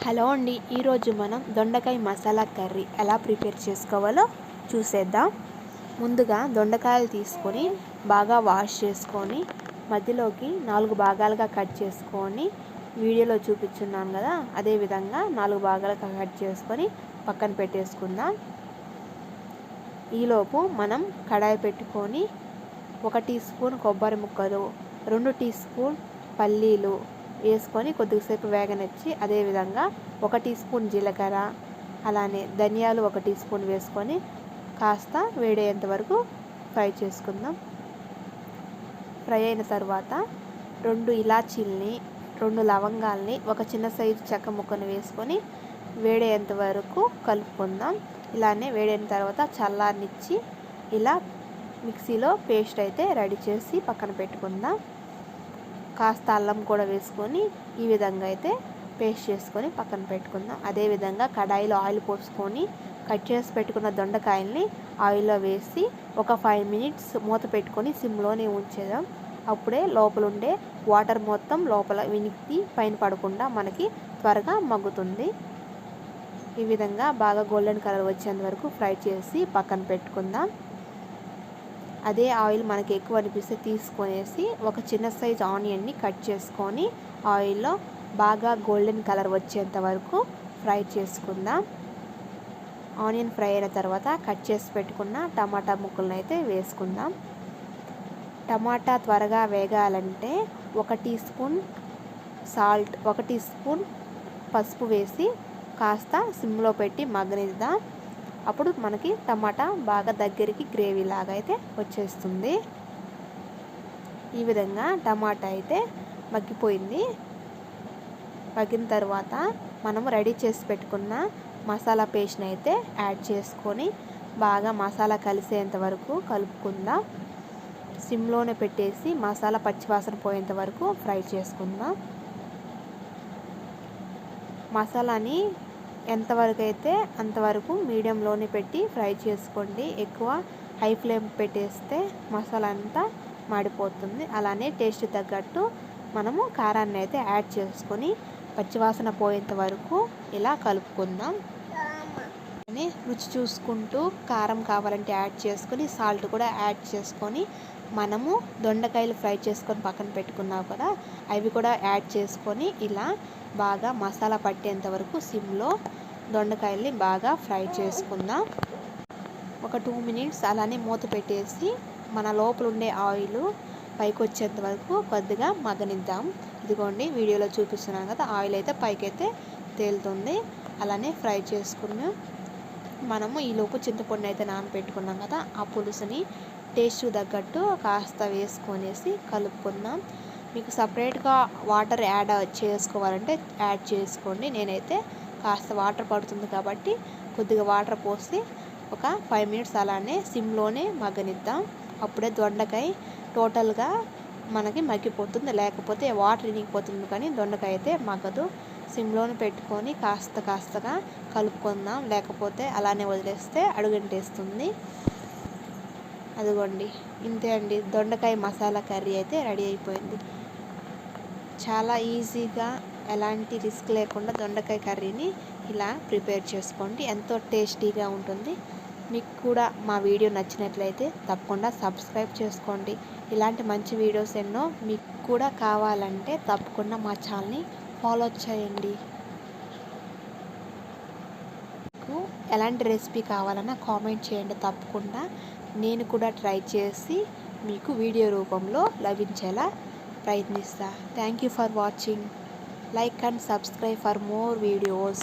Hello అండి, ఈరోజు మనం దొండకాయ మసాలా కర్రీ ఎలా ప్రిపేర్ చేసుకోవాలో చూసేద్దాం. ముందుగా దొండకాయలు తీసుకొని బాగా వాష్ చేసుకొని మధ్యలోకి 4 భాగాలుగా కట్ చేసుకొని వీడియోలో చూపించున్నాను కదా, అదేవిధంగా 4 భాగాలుగా కట్ చేసుకొని పక్కన పెట్టేసుకుందాం. ఈలోపు మనం కడాయి పెట్టుకొని 1 టీ స్పూన్ కొబ్బరి ముక్కలు, 2 టీ స్పూన్ పల్లీలు వేసుకొని కొద్దిసేపు వేగనిచ్చి, అదేవిధంగా 1 టీ స్పూన్ జీలకర్ర, అలానే ధనియాలు 1 టీ స్పూన్ వేసుకొని కాస్త వేడయ్యేంత వరకు ఫ్రై చేసుకుందాం. ఫ్రై అయిన తర్వాత 2 ఇలాచీల్ని, 2 లవంగాల్ని, 1 చిన్న సైజు చెక్క ముక్కను వేసుకొని వేడయ్యేంత వరకు కలుపుకుందాం. ఇలానే వేడైన తర్వాత చల్లారనిచ్చి ఇలా మిక్సీలో పేస్ట్ అయితే రెడీ చేసి పక్కన పెట్టుకుందాం. కాస్త అల్లం కూడా వేసుకొని ఈ విధంగా అయితే పేస్ట్ చేసుకొని పక్కన పెట్టుకుందాం. అదేవిధంగా కడాయిలో ఆయిల్ పోసుకొని కట్ చేసి పెట్టుకున్న దొండకాయల్ని ఆయిల్లో వేసి ఒక 5 మినిట్స్ మూత పెట్టుకొని సిమ్లోనే ఉంచేద్దాం. అప్పుడే లోపల ఉండే వాటర్ మొత్తం లోపల వినిక్కి పైన పడకుండా మనకి త్వరగా మగ్గుతుంది. ఈ విధంగా బాగా గోల్డెన్ కలర్ వచ్చేంత వరకు ఫ్రై చేసి పక్కన పెట్టుకుందాం. అదే ఆయిల్ మనకి ఎక్కువ అనిపిస్తే తీసుకొనేసి 1 చిన్న సైజ్ ఆనియన్ని కట్ చేసుకొని ఆయిల్లో బాగా గోల్డెన్ కలర్ వచ్చేంత వరకు ఫ్రై చేసుకుందాం. ఆనియన్ ఫ్రై అయిన తర్వాత కట్ చేసి పెట్టుకున్న టమాటా ముక్కలను అయితే వేసుకుందాం. టమాటా త్వరగా వేగాలంటే 1 teaspoon salt, 1 teaspoon పసుపు వేసి కాస్త సిమ్లో పెట్టి మగ్గనిద్దాం. అప్పుడు మనకి టమాటా బాగా దగ్గరికి గ్రేవీ లాగా అయితే వచ్చేస్తుంది. ఈ విధంగా టమాటా అయితే మగ్గిపోయింది. మగ్గిన తర్వాత మనం రెడీ చేసి పెట్టుకున్న మసాలా పేస్ట్ని అయితే యాడ్ చేసుకొని బాగా మసాలా కలిసేంత వరకు కలుపుకుందాం. సిమ్లోనే పెట్టేసి మసాలా పచ్చివాసన పోయేంత వరకు ఫ్రై చేసుకుందాం. మసాలాని ఎంతవరకు అయితే అంతవరకు మీడియంలోనే పెట్టి ఫ్రై చేసుకోండి. ఎక్కువ హై ఫ్లేమ్ పెట్టేస్తే మసాలా అంతా మాడిపోతుంది. అలానే టేస్ట్ తగ్గట్టు మనము కారాన్ని అయితే యాడ్ చేసుకొని పచ్చివాసన పోయేంత వరకు ఇలా కలుపుకుందాం. రుచి చూసుకుంటూ కారం కావాలంటే యాడ్ చేసుకొని సాల్ట్ కూడా యాడ్ చేసుకొని మనము దొండకాయలు ఫ్రై చేసుకొని పక్కన పెట్టుకున్నాం కదా, అవి కూడా యాడ్ చేసుకొని ఇలా బాగా మసాలా పట్టేంత వరకు సిమ్లో దొండకాయల్ని బాగా ఫ్రై చేసుకుందాం. ఒక 2 మినిట్స్ అలానే మూత పెట్టేసి మన లోపల ఉండే ఆయిల్ పైకి వచ్చేంత వరకు కొద్దిగా మగ్గనిద్దాం. ఇదిగోండి వీడియోలో చూపిస్తున్నాను కదా, ఆయిల్ అయితే పైకైతే తేలుతుంది. అలానే ఫ్రై చేసుకుని మనము ఈలోపు చింతపండు అయితే నానబెట్టుకున్నాం కదా, ఆ పులుసుని టేస్ట్ తగ్గట్టు కాస్త వేసుకొనేసి కలుపుకుందాం. మీకు సపరేట్గా వాటర్ యాడ్ చేసుకోవాలంటే యాడ్ చేసుకోండి. నేనైతే కాస్త వాటర్ పడుతుంది కాబట్టి కొద్దిగా వాటర్ పోసి ఒక 5 మినిట్స్ అలానే సిమ్లోనే మగ్గనిద్దాం. అప్పుడే దొండకాయ టోటల్గా మనకి మగ్గిపోతుంది, లేకపోతే వాటర్ ఇనిగిపోతుంది కానీ దొండకాయ అయితే మగ్గదు. సిమ్లోనే పెట్టుకొని కాస్తగా కలుపుకుందాం, లేకపోతే అలానే వదిలేస్తే అడుగంటేస్తుంది. అదిగోండి ఇంతే అండి, దొండకాయ మసాలా కర్రీ అయితే రెడీ అయిపోయింది. చాలా ఈజీగా ఎలాంటి రిస్క్ లేకుండా దొండకాయ కర్రీని ఇలా ప్రిపేర్ చేసుకోండి, ఎంతో టేస్టీగా ఉంటుంది. మీకు కూడా మా వీడియో నచ్చినట్లయితే తప్పకుండా సబ్స్క్రైబ్ చేసుకోండి. ఇలాంటి మంచి వీడియోస్ ఎన్నో మీకు కూడా కావాలంటే తప్పకుండా మా ఛానల్ని ఫాలో చేయండి. మీకు ఎలాంటి రెసిపీ కావాలన్నా కామెంట్ చేయండి, తప్పకుండా నేను కూడా ట్రై చేసి మీకు వీడియో రూపంలో లభించేలా ప్రయత్నిస్తా. Thank you for watching. Like and subscribe for more videos.